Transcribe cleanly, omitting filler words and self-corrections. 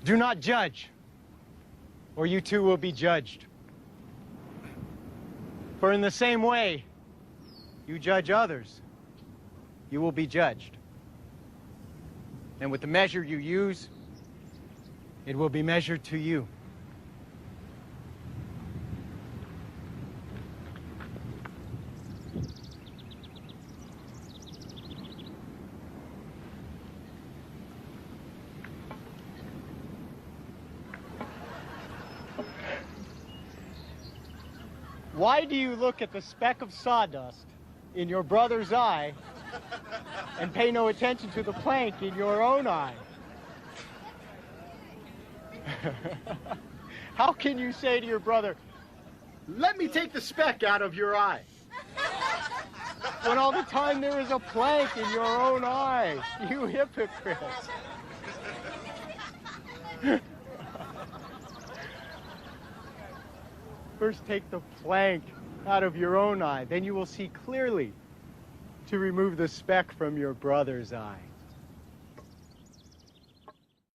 Do not judge, or you too will be judged. For in the same way you judge others, you will be judged. And with the measure you use, it will be measured to you. Why do you look at the speck of sawdust in your brother's eye and pay no attention to the plank in your own eye? How can you say to your brother, let me take the speck out of your eye, when all the time there is a plank in your own eye? You hypocrites. First take the plank out of your own eye, then you will see clearly to remove the speck from your brother's eye.